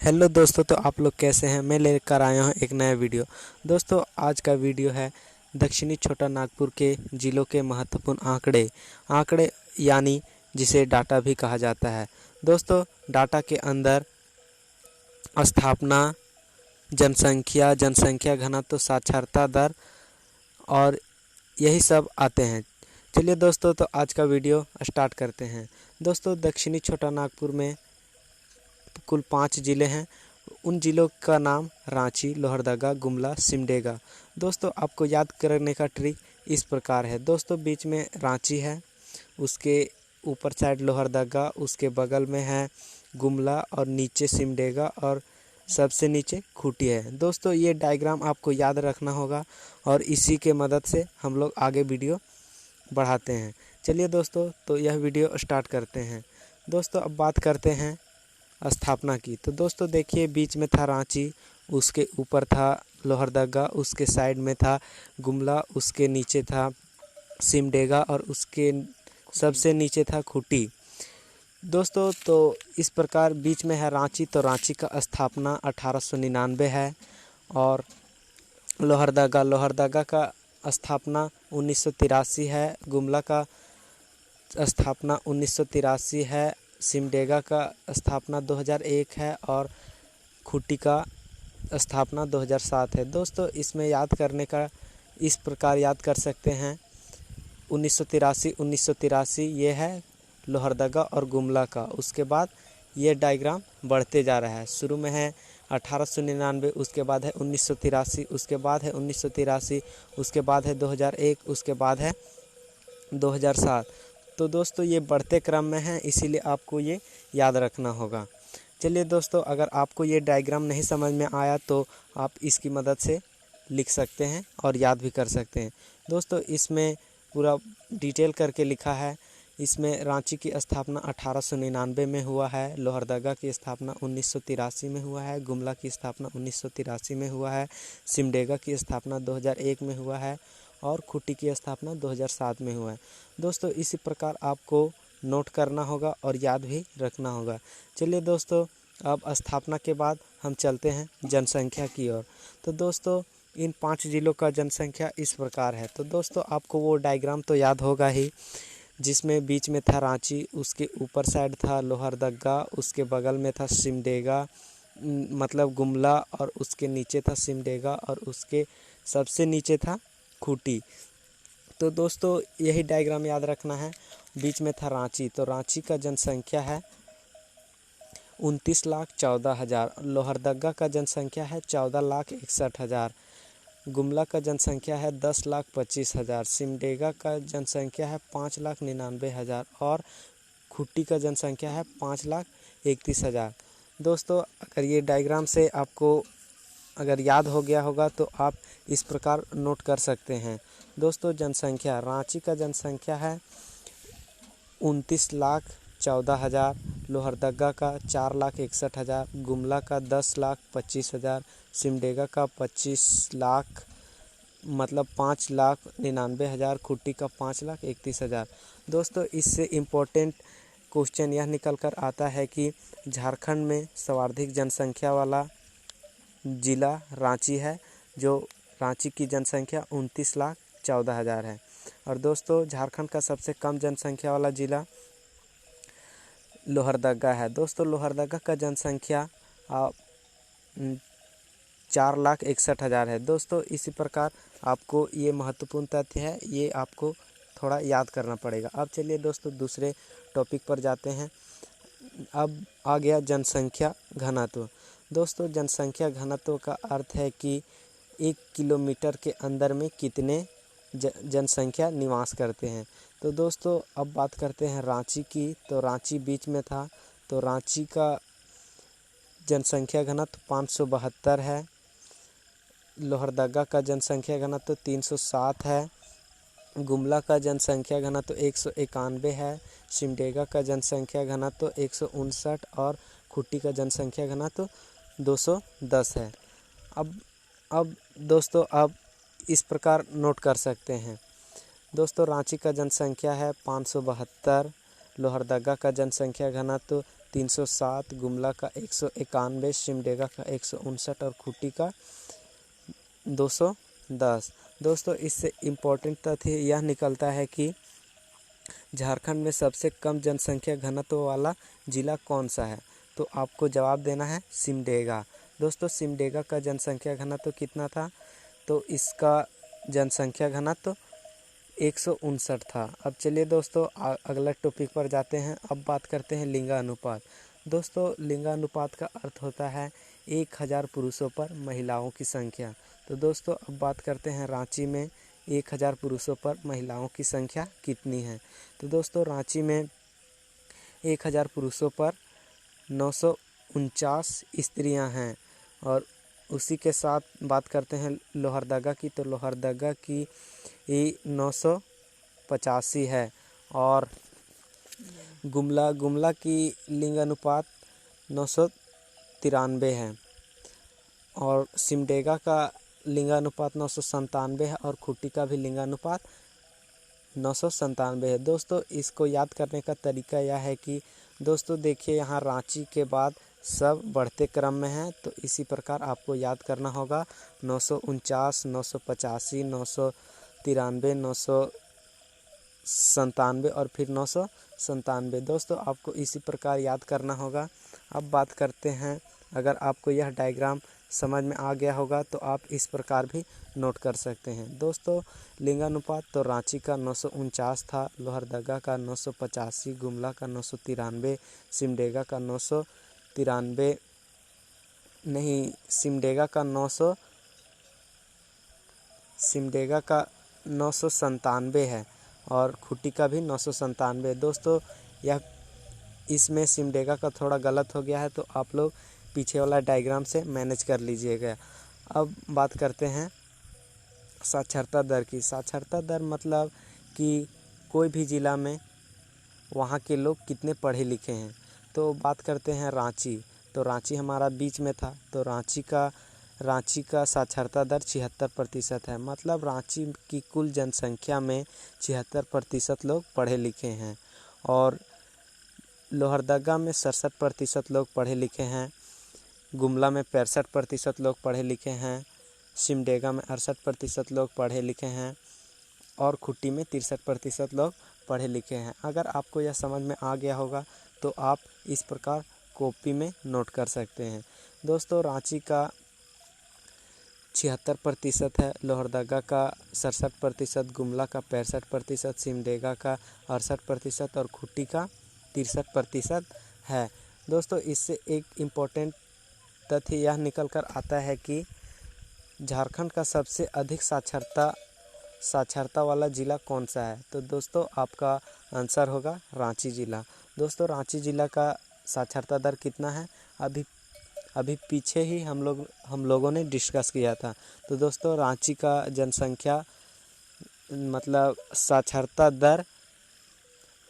Hello दोस्तों, तो आप लोग कैसे हैं। मैं लेकर आया हूं एक नया वीडियो। दोस्तों आज का वीडियो है दक्षिणी छोटा नागपुर के ज़िलों के महत्वपूर्ण आंकड़े यानी जिसे डाटा भी कहा जाता है। दोस्तों डाटा के अंदर स्थापना, जनसंख्या घनत्व, साक्षरता दर और यही सब आते हैं। चलिए दोस्तों, तो आज का वीडियो स्टार्ट करते हैं। दोस्तों दक्षिणी छोटा नागपुर में कुल 5 ज़िले हैं। उन ज़िलों का नाम रांची, लोहरदगा, गुमला, सिमडेगा। दोस्तों आपको याद करने का ट्रिक इस प्रकार है। दोस्तों बीच में रांची है, उसके ऊपर साइड लोहरदगा, उसके बगल में है गुमला और नीचे सिमडेगा और सबसे नीचे खूंटी है। दोस्तों ये डायग्राम आपको याद रखना होगा और इसी के मदद से हम लोग आगे वीडियो बढ़ाते हैं। चलिए दोस्तों, तो यह वीडियो स्टार्ट करते हैं। दोस्तों अब बात करते हैं स्थापना की। तो दोस्तों देखिए, बीच में था रांची, उसके ऊपर था लोहरदगा, उसके साइड में था गुमला, उसके नीचे था सिमडेगा और उसके सबसे नीचे था खूंटी। दोस्तों तो इस प्रकार बीच में है रांची, तो रांची का स्थापना 1899 है। और लोहरदगा का स्थापना 1983 है। गुमला का स्थापना 1983 है। सिमडेगा का स्थापना 2001 है और खूंटी का स्थापना 2007 है। दोस्तों इसमें याद करने का इस प्रकार याद कर सकते हैं। 1983 ये है लोहरदगा और गुमला का। उसके बाद ये डायग्राम बढ़ते जा रहा है। शुरू में है 1899, उसके बाद है 1983, उसके बाद है 1983, उसके बाद है 2001, उसके बाद है 2007। तो दोस्तों ये बढ़ते क्रम में है, इसीलिए आपको ये याद रखना होगा। चलिए दोस्तों, अगर आपको ये डायग्राम नहीं समझ में आया तो आप इसकी मदद से लिख सकते हैं और याद भी कर सकते हैं। दोस्तों इसमें पूरा डिटेल करके लिखा है। इसमें रांची की स्थापना 1899 में हुआ है, लोहरदगा की स्थापना 1983 में हुआ है, गुमला की स्थापना 1983 में हुआ है, सिमडेगा की स्थापना 2001 में हुआ है और खूंटी की स्थापना 2007 में हुआ है। दोस्तों इसी प्रकार आपको नोट करना होगा और याद भी रखना होगा। चलिए दोस्तों, अब स्थापना के बाद हम चलते हैं जनसंख्या की ओर। तो दोस्तों इन 5 ज़िलों का जनसंख्या इस प्रकार है। तो दोस्तों आपको वो डायग्राम तो याद होगा ही, जिसमें बीच में था रांची, उसके ऊपर साइड था लोहरदगा, उसके बगल में था सिमडेगा मतलब गुमला और उसके नीचे था सिमडेगा और उसके सबसे नीचे था खूंटी। तो दोस्तों यही डायग्राम याद रखना है। बीच में था रांची, तो रांची का जनसंख्या है 29,14,000। लोहरदगा का जनसंख्या है 14,61,000। गुमला का जनसंख्या है 10,25,000। सिमडेगा का जनसंख्या है 5,99,000 और खूंटी का जनसंख्या है 5,31,000। दोस्तों अगर ये डायग्राम से आपको अगर याद हो गया होगा तो आप इस प्रकार नोट कर सकते हैं। दोस्तों जनसंख्या, रांची का जनसंख्या है 29,14,000, लोहरदगा का 4,61,000, गुमला का 10,25,000, सिमडेगा का 25 लाख मतलब 5,99,000, खूंटी का 5,31,000। दोस्तों इससे इम्पोर्टेंट क्वेश्चन यह निकल कर आता है कि झारखंड में सर्वाधिक जनसंख्या वाला ज़िला रांची है, जो रांची की जनसंख्या 29,14,000 है। और दोस्तों झारखंड का सबसे कम जनसंख्या वाला ज़िला लोहरदगा है। दोस्तों लोहरदगा का जनसंख्या 4,61,000 है। दोस्तों इसी प्रकार आपको ये महत्वपूर्ण तथ्य है, ये आपको थोड़ा याद करना पड़ेगा। अब चलिए दोस्तों दूसरे टॉपिक पर जाते हैं। अब आ गया जनसंख्या घनत्व। दोस्तों जनसंख्या घनत्व का अर्थ है कि 1 किलोमीटर के अंदर में कितने जनसंख्या निवास करते हैं। तो दोस्तों अब बात करते हैं रांची की। तो रांची बीच में था, तो रांची का जनसंख्या घनत्व 572 है। लोहरदगा का जनसंख्या घनत्व 307 है। गुमला का जनसंख्या घनत्व 191 है। सिमडेगा का जनसंख्या घनत्व 159 और खूंटी का जनसंख्या घनत्व 210 है। अब दोस्तों अब इस प्रकार नोट कर सकते हैं। दोस्तों रांची का जनसंख्या है 572, लोहरदगा का जनसंख्या घनत्व 307, गुमला का 191, सिमडेगा का 159 और खूंटी का 210। दोस्तों इससे इम्पोर्टेंट तथ्य यह निकलता है कि झारखंड में सबसे कम जनसंख्या घनत्व वाला ज़िला कौन सा है? तो आपको जवाब देना है सिमडेगा। दोस्तों सिमडेगा का जनसंख्या घनत्व कितना था? तो इसका जनसंख्या घनत्व 159 था। अब चलिए दोस्तों अगला टॉपिक पर जाते हैं। अब बात करते हैं लिंगानुपात। दोस्तों लिंगानुपात का अर्थ होता है 1000 पुरुषों पर महिलाओं की संख्या। तो दोस्तों अब बात करते हैं रांची में 1000 पुरुषों पर महिलाओं की संख्या कितनी है? तो दोस्तों रांची में 1000 पुरुषों पर 949 स्त्रियां हैं। और उसी के साथ बात करते हैं लोहरदगा की। तो लोहरदगा की 985 है। और गुमला की लिंगानुपात 993 है। और सिमडेगा का लिंगानुपात 997 है। और खूंटी का भी लिंगानुपात 997 है। दोस्तों इसको याद करने का तरीका यह है कि दोस्तों देखिए यहाँ रांची के बाद सब बढ़ते क्रम में हैं, तो इसी प्रकार आपको याद करना होगा 949, 985, 993, 997 और फिर 997। दोस्तों आपको इसी प्रकार याद करना होगा। अब बात करते हैं, अगर आपको यह डायग्राम समझ में आ गया होगा तो आप इस प्रकार भी नोट कर सकते हैं। दोस्तों लिंगानुपात तो रांची का 949 था, लोहरदगा का 985, गुमला का 993, सिमडेगा का 993 नहीं, सिमडेगा का 997 है और खूंटी का भी 997। दोस्तों यह इसमें सिमडेगा का थोड़ा गलत हो गया है, तो आप लोग पीछे वाला डायग्राम से मैनेज कर लीजिएगा। अब बात करते हैं साक्षरता दर की। साक्षरता दर मतलब कि कोई भी ज़िला में वहाँ के लोग कितने पढ़े लिखे हैं। तो बात करते हैं रांची। तो रांची हमारा बीच में था, तो रांची का साक्षरता दर 76% है। मतलब रांची की कुल जनसंख्या में 76% लोग पढ़े लिखे हैं। और लोहरदगा में 67% लोग पढ़े लिखे हैं। गुमला में 65% लोग पढ़े लिखे हैं। सिमडेगा में 68% लोग पढ़े लिखे हैं। और खूंटी में 63% लोग पढ़े लिखे हैं। अगर आपको यह समझ में आ गया होगा तो आप इस प्रकार कॉपी में नोट कर सकते हैं। दोस्तों रांची का 76% है, लोहरदगा का 67%, गुमला का 65%, सिमडेगा का 68% और खूंटी का 63% है। दोस्तों इससे एक इम्पोर्टेंट तथ्य यह निकल कर आता है कि झारखंड का सबसे अधिक साक्षरता वाला ज़िला कौन सा है? तो दोस्तों आपका आंसर होगा रांची ज़िला। दोस्तों रांची ज़िला का साक्षरता दर कितना है अभी पीछे ही हम लोगों ने डिस्कस किया था। तो दोस्तों रांची का जनसंख्या मतलब साक्षरता दर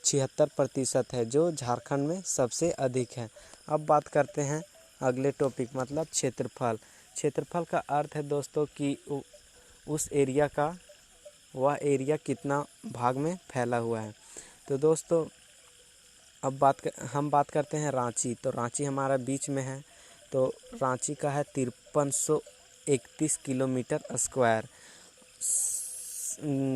76% है, जो झारखंड में सबसे अधिक है। अब बात करते हैं अगले टॉपिक मतलब क्षेत्रफल। क्षेत्रफल का अर्थ है दोस्तों कि उस एरिया का वह एरिया कितना भाग में फैला हुआ है। तो दोस्तों अब हम बात करते हैं रांची। तो रांची हमारा बीच में है, तो रांची का है 5331 किलोमीटर स्क्वायर।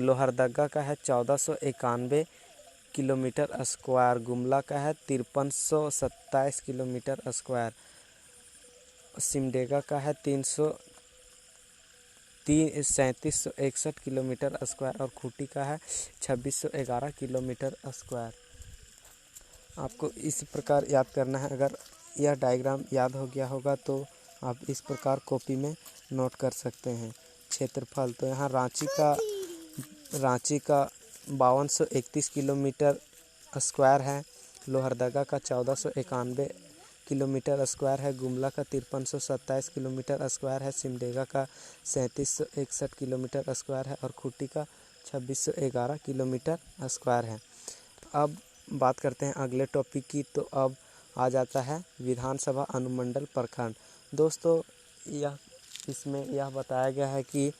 लोहरदगा का है 1491 किलोमीटर स्क्वायर। गुमला का है 5327 किलोमीटर स्क्वायर। सिमडेगा का है 3761 किलोमीटर स्क्वायर और खूंटी का है 2611 किलोमीटर स्क्वायर। आपको इस प्रकार याद करना है। अगर यह डायग्राम याद हो गया होगा तो आप इस प्रकार कॉपी में नोट कर सकते हैं। क्षेत्रफल तो यहाँ रांची का 5231 किलोमीटर स्क्वायर है। लोहरदगा का 1491 किलोमीटर स्क्वायर है। गुमला का 5327 किलोमीटर स्क्वायर है। सिमडेगा का 3761 किलोमीटर स्क्वायर है और खूंटी का 2611 किलोमीटर स्क्वायर है। अब बात करते हैं अगले टॉपिक की। तो अब आ जाता है विधानसभा अनुमंडल प्रखंड। दोस्तों इसमें यह बताया गया है कि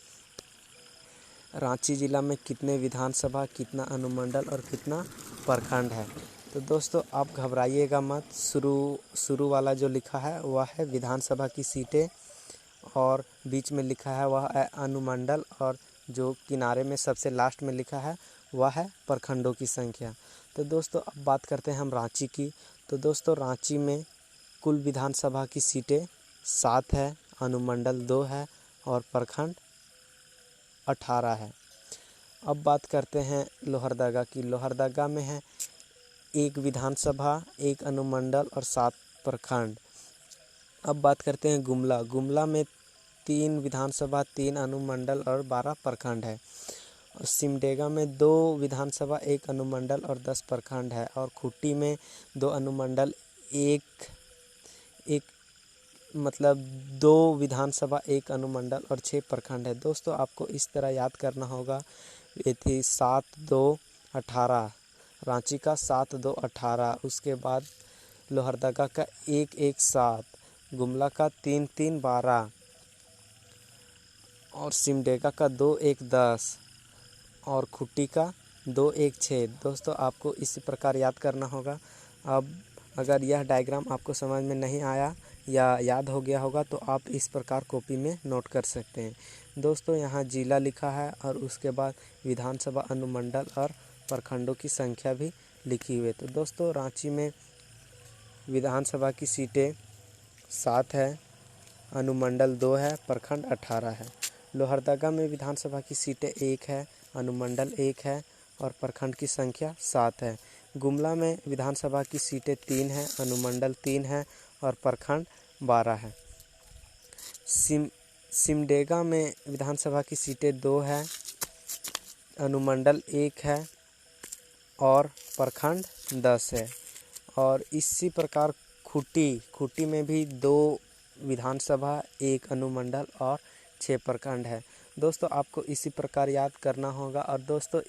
रांची ज़िला में कितने विधानसभा, कितना अनुमंडल और कितना प्रखंड है। तो तो दोस्तों आप घबराइएगा मत। शुरू वाला जो लिखा है वह है विधानसभा की सीटें, और बीच में लिखा है वह है अनुमंडल, और जो किनारे में सबसे लास्ट में लिखा है वह है प्रखंडों की संख्या। तो दोस्तों अब बात करते हैं हम रांची की। तो दोस्तों रांची में कुल विधानसभा की सीटें 7 है, अनुमंडल 2 है और प्रखंड 18 है। अब बात करते हैं लोहरदगा की। लोहरदगा में है 1 विधानसभा, 1 अनुमंडल और 7 प्रखंड। अब बात करते हैं गुमला। गुमला में 3 विधानसभा, 3 अनुमंडल और 12 प्रखंड है। और सिमडेगा में 2 विधानसभा, 1 अनुमंडल और 10 प्रखंड है। और खूंटी में 2 अनुमंडल, 2 विधानसभा, 1 अनुमंडल और 6 प्रखंड है। दोस्तों आपको इस तरह याद करना होगा। ये थी 7, 2, 18, रांची का 7, 2, 18, उसके बाद लोहरदगा का 1, 1, 7, गुमला का 3, 3, 12 और सिमडेगा का 2, 1, 10 और खूंटी का 2, 1, 6। दोस्तों आपको इसी प्रकार याद करना होगा। अब अगर यह डायग्राम आपको समझ में नहीं आया या याद हो गया होगा तो आप इस प्रकार कॉपी में नोट कर सकते हैं। दोस्तों यहाँ जिला लिखा है और उसके बाद विधानसभा, अनुमंडल और प्रखंडों की संख्या भी लिखी हुई है। तो दोस्तों रांची में विधानसभा की सीटें 7 है, अनुमंडल 2 है, प्रखंड 18 है। लोहरदगा में विधानसभा की सीटें 1 है, अनुमंडल 1 है और प्रखंड की संख्या 7 है। गुमला में विधानसभा की सीटें 3 हैं, अनुमंडल 3 है और प्रखंड 12 है। सिमडेगा में विधानसभा की सीटें 2 है, अनुमंडल 1 है और प्रखंड 10 है। और इसी प्रकार खूंटी में भी 2 विधानसभा, 1 अनुमंडल और 6 प्रखंड है। दोस्तों आपको इसी प्रकार याद करना होगा। और दोस्तों